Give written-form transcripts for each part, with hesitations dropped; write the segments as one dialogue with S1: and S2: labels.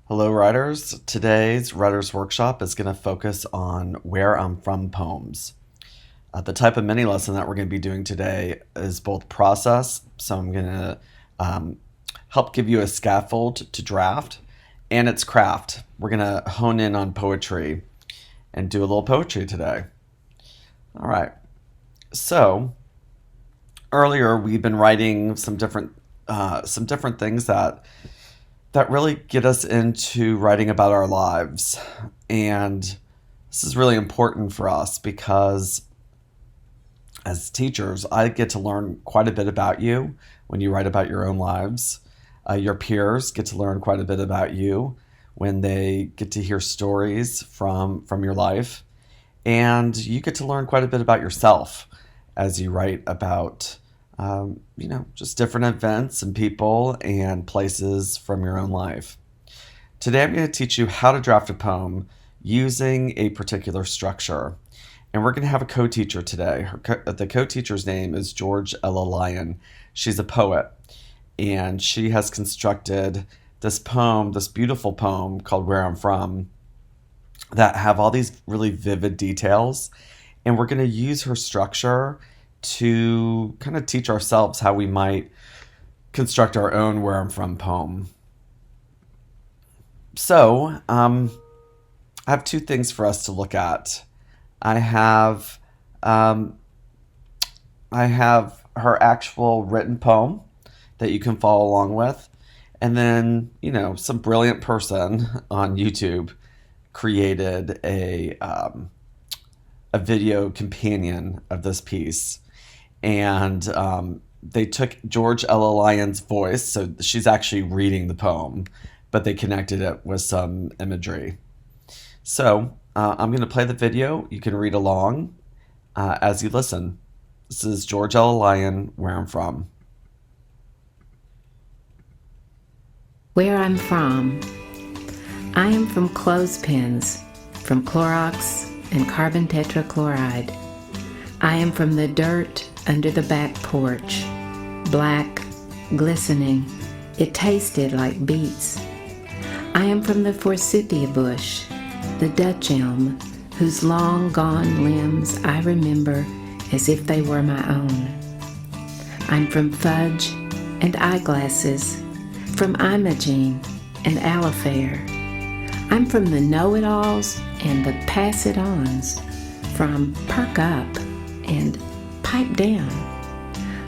S1: Hello, writers. Today's writer's workshop is going to focus on where I'm from poems. The type of mini lesson that we're going to be doing today is both process, so I'm going to um, help give you a scaffold to draft, and it's craft. We're going to hone in on poetry and do a little poetry today. All right. So earlier we've been writing some different things that really get us into writing about our lives. And this is really important for us because as teachers, I get to learn quite a bit about you when you write about your own lives. Your peers get to learn quite a bit about you when they get to hear stories from your life. And you get to learn quite a bit about yourself as you write about just different events and people and places from your own life. Today, I'm going to teach you how to draft a poem using a particular structure. And we're going to have a co-teacher today. The co-teacher's name is George Ella Lyon. She's a poet, and she has constructed this poem, this beautiful poem called Where I'm From, that have all these really vivid details. And we're going to use her structure to kind of teach ourselves how we might construct our own Where I'm From poem. So, I have two things for us to look at. I have um, I have her actual written poem that you can follow along with, and then some brilliant person on YouTube created a video companion of this piece, and they took George Ella Lyon's voice, so she's actually reading the poem, but they connected it with some imagery. So I'm going to play the video. You can read along as you listen. This is George Ella Lyon, Where I'm From.
S2: Where I'm from. I am from clothespins, from Clorox and carbon tetrachloride. I am from the dirt under the back porch, black, glistening. It tasted like beets. I am from the forsythia bush, the Dutch elm, whose long gone limbs I remember as if they were my own. I'm from fudge and eyeglasses, from Imogene and Alifair. I'm from the know-it-alls and the pass-it-ons, from perk up and pipe down.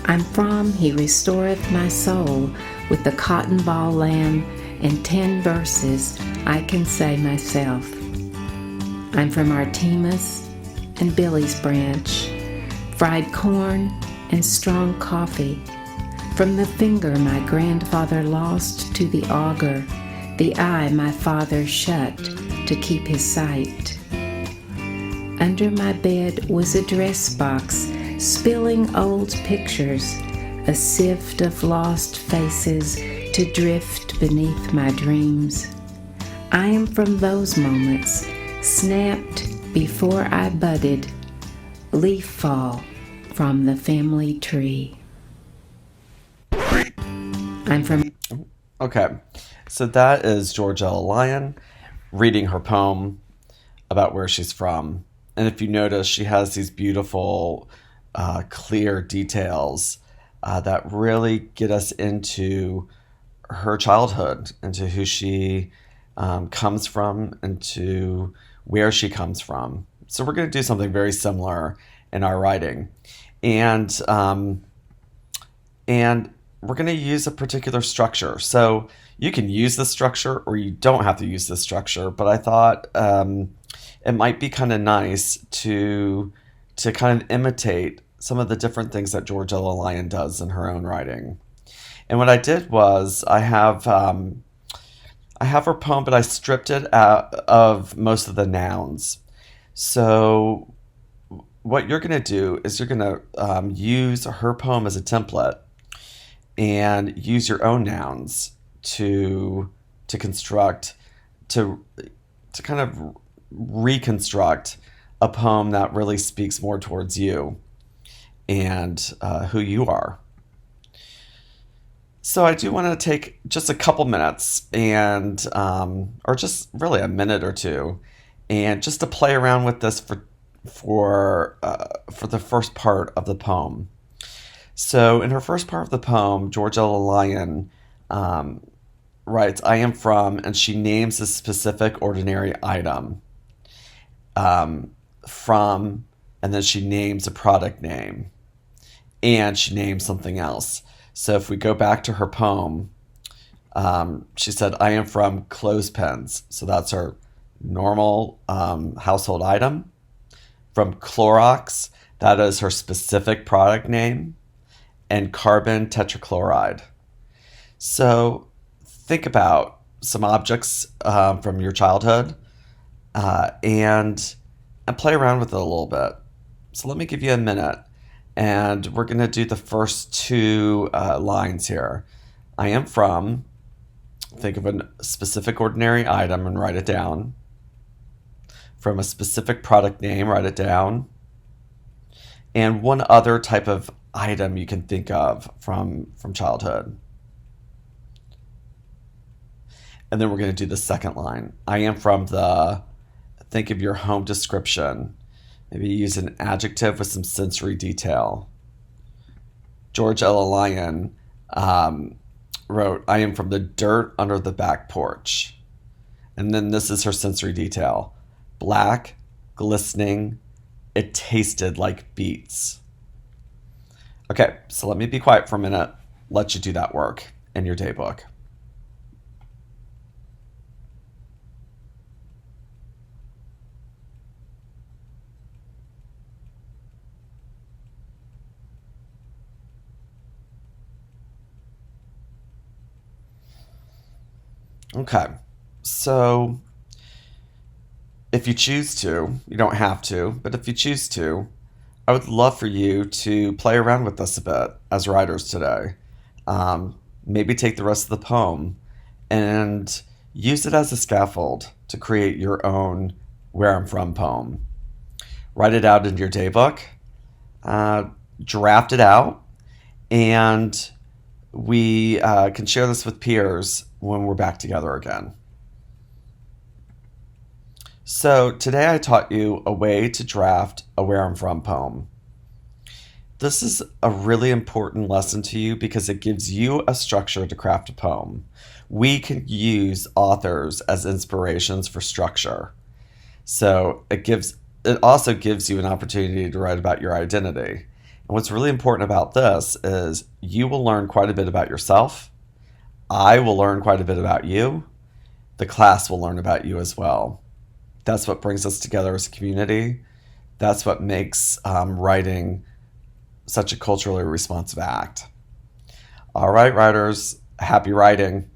S2: I'm from He restoreth my soul with the cotton ball lamb and 10 verses I can say myself. I'm from Artemis and Billy's branch, fried corn and strong coffee, from the finger my grandfather lost to the auger, the eye my father shut to keep his sight. Under my bed was a dress box, spilling old pictures, a sift of lost faces to drift beneath my dreams. I am from those moments, snapped before I budded, leaf fall from the family tree. I'm from...
S1: Okay, so that is George Ella Lyon reading her poem about where she's from. And if you notice, she has these beautiful, clear details that really get us into her childhood, into who she comes from, into where she comes from. So we're going to do something very similar in our writing. And we're going to use a particular structure. So you can use this structure or you don't have to use this structure, but I thought it might be kind of nice to kind of imitate some of the different things that George Ella Lyon does in her own writing. And what I did was I have her poem, but I stripped it out of most of the nouns. So what you're going to do is you're going to use her poem as a template and use your own nouns to construct, to kind of reconstruct a poem that really speaks more towards you and who you are. So I do want to take just a couple minutes and, or just really a minute or two, and just to play around with this for the first part of the poem. So in her first part of the poem, George Ella Lyon um, writes, "I am from," and she names a specific ordinary item um, from, and then she names a product name, and she names something else. So if we go back to her poem, she said, "I am from clothespins." So that's her normal household item. From Clorox, that is her specific product name, and carbon tetrachloride. So think about some objects from your childhood and play around with it a little bit. So let me give you a minute, and we're going to do the first two lines here. I am from, think of a specific ordinary item and write it down. From a specific product name, write it down. And one other type of item you can think of from childhood. And then we're going to do the second line. I am from the, think of your home description. Maybe use an adjective with some sensory detail. George Ella Lyon wrote, "I am from the dirt under the back porch." And then this is her sensory detail. Black, glistening, it tasted like beets. Okay, so let me be quiet for a minute, let you do that work in your daybook. Okay, so if you choose to, you don't have to, but if you choose to, I would love for you to play around with this a bit as writers today. Maybe take the rest of the poem and use it as a scaffold to create your own Where I'm From poem. Write it out in your daybook, uh, draft it out, and we can share this with peers when we're back together again. So today I taught you a way to draft a Where I'm From poem. This is a really important lesson to you because it gives you a structure to craft a poem. We can use authors as inspirations for structure. So it also gives you an opportunity to write about your identity. And what's really important about this is you will learn quite a bit about yourself. I will learn quite a bit about you. The class will learn about you as well. That's what brings us together as a community. That's what makes writing such a culturally responsive act. All right, writers, happy writing.